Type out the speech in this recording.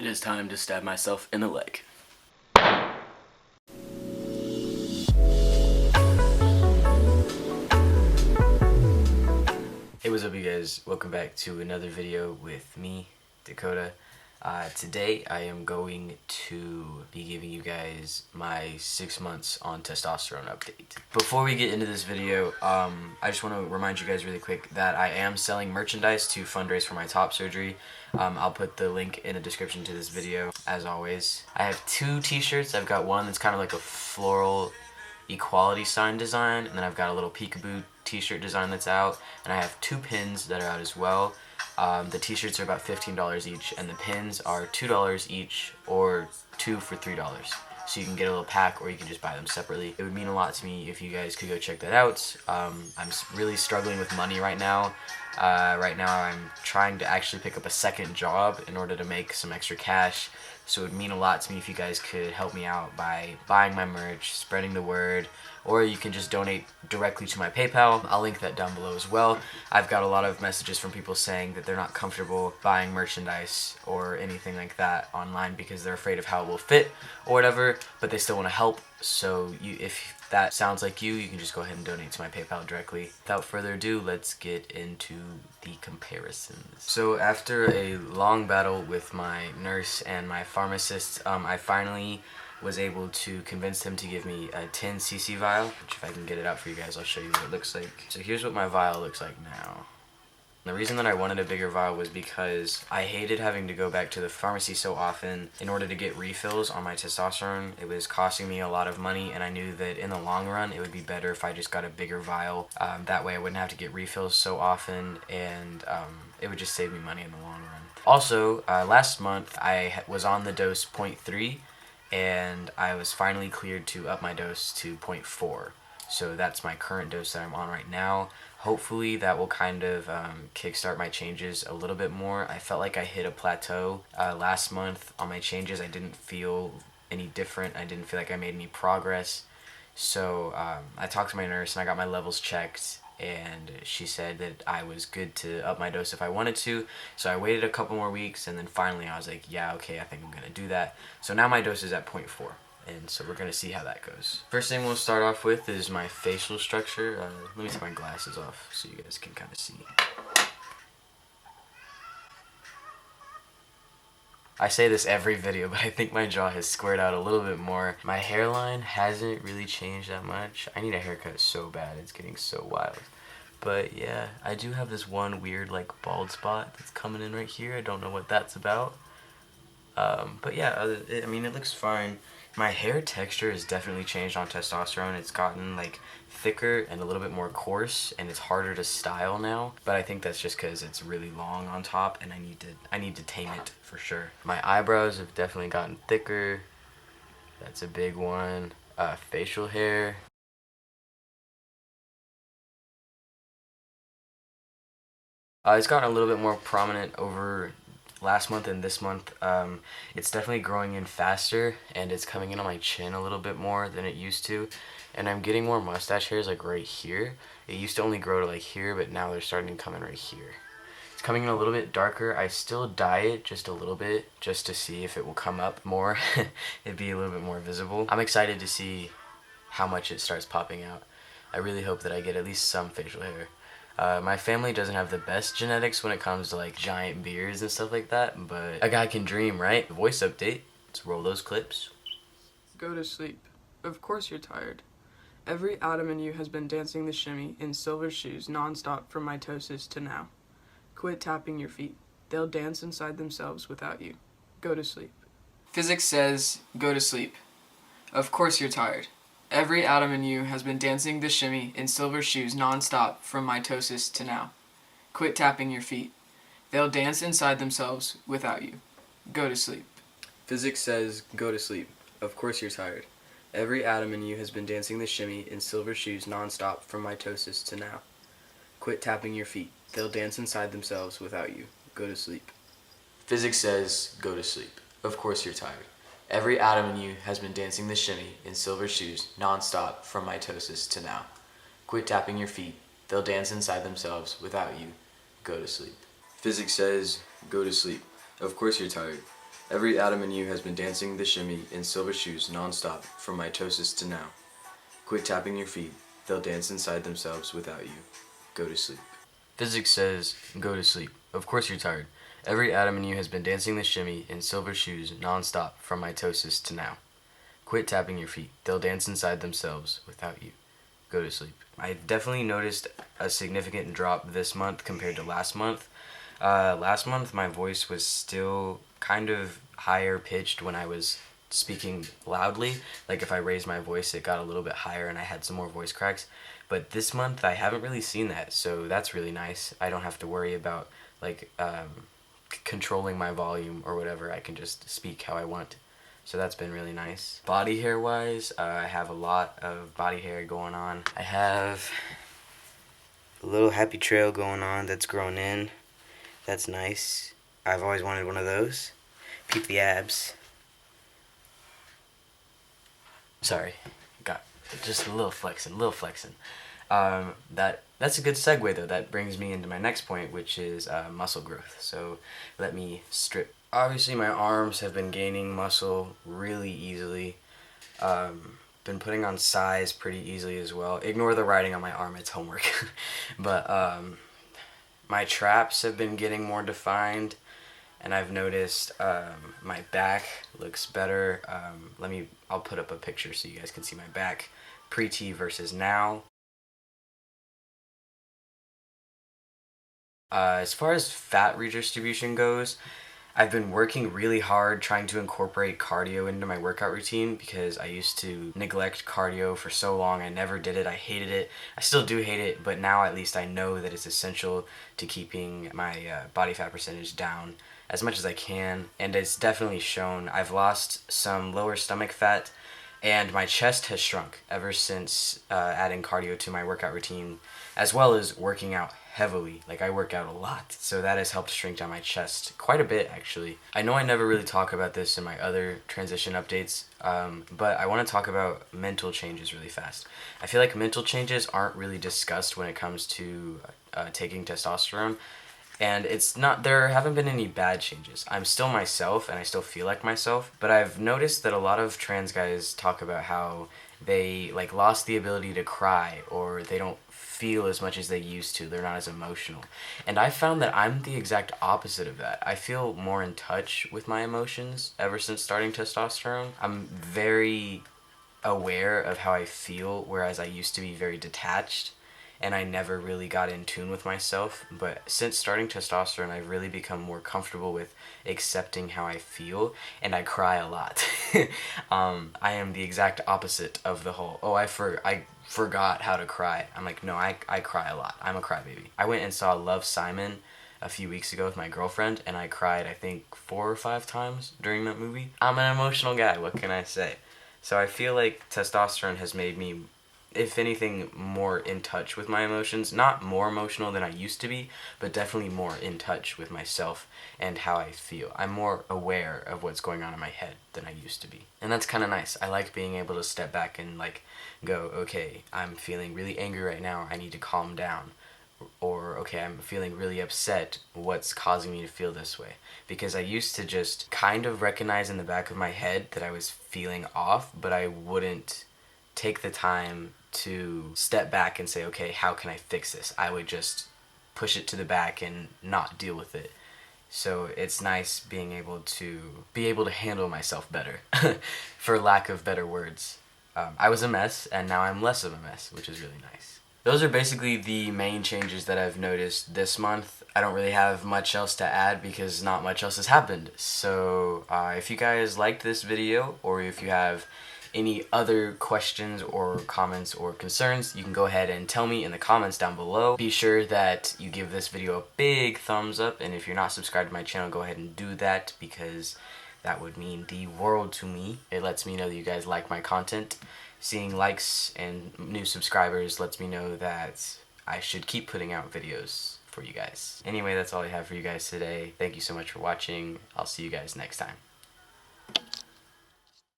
It is time to stab myself in the leg. Hey, what's up you guys? Welcome back to another video with me, Dakota. Today I am going to be giving you guys my 6 months on testosterone update. Before we get into this video, I just want to remind you guys really quick that I am selling merchandise to fundraise for my top surgery. I'll put the link in the description to this video, as always. I have 2 t-shirts. I've got one that's kind of like a floral equality sign design, and then I've got a little peekaboo t-shirt design that's out, and I have 2 pins that are out as well. The t-shirts are about $15 each, and the pins are $2 each, or 2 for $3. So you can get a little pack, or you can just buy them separately. It would mean a lot to me if you guys could go check that out. I'm really struggling with money right now. Right now I'm trying to actually pick up a second job in order to make some extra cash. So it would mean a lot to me if you guys could help me out by buying my merch, spreading the word, or you can just donate directly to my PayPal. I'll link that down below as well. I've got a lot of messages from people saying that they're not comfortable buying merchandise or anything like that online because they're afraid of how it will fit or whatever, but they still want to help. So if that sounds like you can just go ahead and donate to my PayPal directly. Without further ado, let's get into the comparisons. So after a long battle with my nurse and my pharmacist, I finally was able to convince him to give me a 10cc vial, which if I can get it out for you guys, I'll show you what it looks like. So here's what my vial looks like now. The reason that I wanted a bigger vial was because I hated having to go back to the pharmacy so often in order to get refills on my testosterone. It was costing me a lot of money, and I knew that in the long run it would be better if I just got a bigger vial. That way I wouldn't have to get refills so often, and it would just save me money in the long run. Also, last month I was on the dose 0.3, and I was finally cleared to up my dose to 0.4. So that's my current dose that I'm on right now. Hopefully that will kind of kickstart my changes a little bit more. I felt like I hit a plateau last month on my changes. I didn't feel any different. I didn't feel like I made any progress. So I talked to my nurse and I got my levels checked, and she said that I was good to up my dose if I wanted to. So I waited a couple more weeks, and then finally I was like, yeah, okay, I think I'm gonna do that. So now my dose is at 0.4. And so we're gonna see how that goes. First thing we'll start off with is my facial structure. Let me take my glasses off so you guys can kind of see. I say this every video, but I think my jaw has squared out a little bit more. My hairline hasn't really changed that much. I need a haircut so bad, it's getting so wild. But yeah, I do have this one weird like bald spot that's coming in right here. I don't know what that's about. But yeah, I mean, it looks fine. My hair texture has definitely changed on testosterone. It's gotten like thicker and a little bit more coarse, and it's harder to style now. But I think that's just because it's really long on top, and I need to tame it for sure. My eyebrows have definitely gotten thicker. That's a big one. Facial hair. It's gotten a little bit more prominent over last month and this month. It's definitely growing in faster, and it's coming in on my chin a little bit more than it used to, and I'm getting more mustache hairs like right here. It used to only grow to like here, but now they're starting to come in right here. It's coming in a little bit darker. I still dye it just a little bit just to see if it will come up more. It'd be a little bit more visible. I'm excited to see how much it starts popping out. I really hope that I get at least some facial hair. My family doesn't have the best genetics when it comes to like giant beards and stuff like that, but a guy can dream, right? Voice update. Let's roll those clips. Go to sleep. Of course you're tired. Every atom in you has been dancing the shimmy in silver shoes nonstop from mitosis to now. Quit tapping your feet. They'll dance inside themselves without you. Go to sleep. Physics says, go to sleep. Of course you're tired. Every atom in you has been dancing the shimmy in silver shoes nonstop from mitosis to now. Quit tapping your feet. They'll dance inside themselves without you. Go to sleep. Physics says, go to sleep. Of course you're tired. Every atom in you has been dancing the shimmy in silver shoes nonstop from mitosis to now. Quit tapping your feet. They'll dance inside themselves without you. Go to sleep. Physics says, go to sleep. Of course you're tired. Every atom in you has been dancing the shimmy in silver shoes nonstop from mitosis to now. Quit tapping your feet. They'll dance inside themselves without you. Go to sleep. Physics says, go to sleep. Of course you're tired. Every atom in you has been dancing the shimmy in silver shoes non-stop from mitosis to now. Quit tapping your feet. They'll dance inside themselves without you. Go to sleep. Physics says, go to sleep. Of course you're tired. Every atom in you has been dancing the shimmy in silver shoes non-stop from mitosis to now. Quit tapping your feet. They'll dance inside themselves without you. Go to sleep. I've definitely noticed a significant drop this month compared to last month. Last month my voice was still kind of higher pitched when I was speaking loudly. Like if I raised my voice it got a little bit higher and I had some more voice cracks. But this month I haven't really seen that, so that's really nice. I don't have to worry about controlling my volume or whatever. I can just speak how I want. So that's been really nice. Body hair wise, I have a lot of body hair going on. I have a little happy trail going on that's grown in. That's nice. I've always wanted one of those. Peep the abs. Sorry, got just a little flexing. That's a good segue though. That brings me into my next point, which is muscle growth. So let me strip. Obviously my arms have been gaining muscle really easily. Been putting on size pretty easily as well. Ignore the writing on my arm, it's homework. But my traps have been getting more defined, and I've noticed my back looks better. I'll put up a picture so you guys can see my back pre-T versus now. As far as fat redistribution goes, I've been working really hard trying to incorporate cardio into my workout routine because I used to neglect cardio for so long. I never did it. I hated it. I still do hate it, but now at least I know that it's essential to keeping my body fat percentage down as much as I can, and it's definitely shown. I've lost some lower stomach fat, and my chest has shrunk ever since adding cardio to my workout routine, as well as working out heavily. Like I work out a lot, so that has helped shrink down my chest quite a bit actually. I know I never really talk about this in my other transition updates, but I want to talk about mental changes really fast. I feel like mental changes aren't really discussed when it comes to taking testosterone. And there haven't been any bad changes. I'm still myself and I still feel like myself, but I've noticed that a lot of trans guys talk about how they lost the ability to cry, or they don't feel as much as they used to. They're not as emotional. And I found that I'm the exact opposite of that. I feel more in touch with my emotions ever since starting testosterone. I'm very aware of how I feel, whereas I used to be very detached and I never really got in tune with myself. But since starting testosterone, I've really become more comfortable with accepting how I feel, and I cry a lot. I am the exact opposite of the whole, I forgot how to cry. I'm like, no, I cry a lot. I'm a crybaby. I went and saw Love, Simon a few weeks ago with my girlfriend, and I cried, I think, 4 or 5 times during that movie. I'm an emotional guy, what can I say? So I feel like testosterone has made me, if anything, more in touch with my emotions. Not more emotional than I used to be, but definitely more in touch with myself and how I feel. I'm more aware of what's going on in my head than I used to be. And that's kind of nice. I like being able to step back and go, okay, I'm feeling really angry right now, I need to calm down. Or, okay, I'm feeling really upset, what's causing me to feel this way? Because I used to just kind of recognize in the back of my head that I was feeling off, but I wouldn't take the time to step back and say, okay, how can I fix this? I would just push it to the back and not deal with it. So it's nice being able to handle myself better, for lack of better words. I was a mess, and now I'm less of a mess, which is really nice. Those are basically the main changes that I've noticed this month. I don't really have much else to add because not much else has happened. So if you guys liked this video, or if you have any other questions or comments or concerns, you can go ahead and tell me in the comments down below. Be sure that you give this video a big thumbs up, and if you're not subscribed to my channel, go ahead and do that, because that would mean the world to me. It lets me know that you guys like my content. Seeing likes and new subscribers lets me know that I should keep putting out videos for you guys. Anyway, that's all I have for you guys today. Thank you so much for watching. I'll see you guys next time.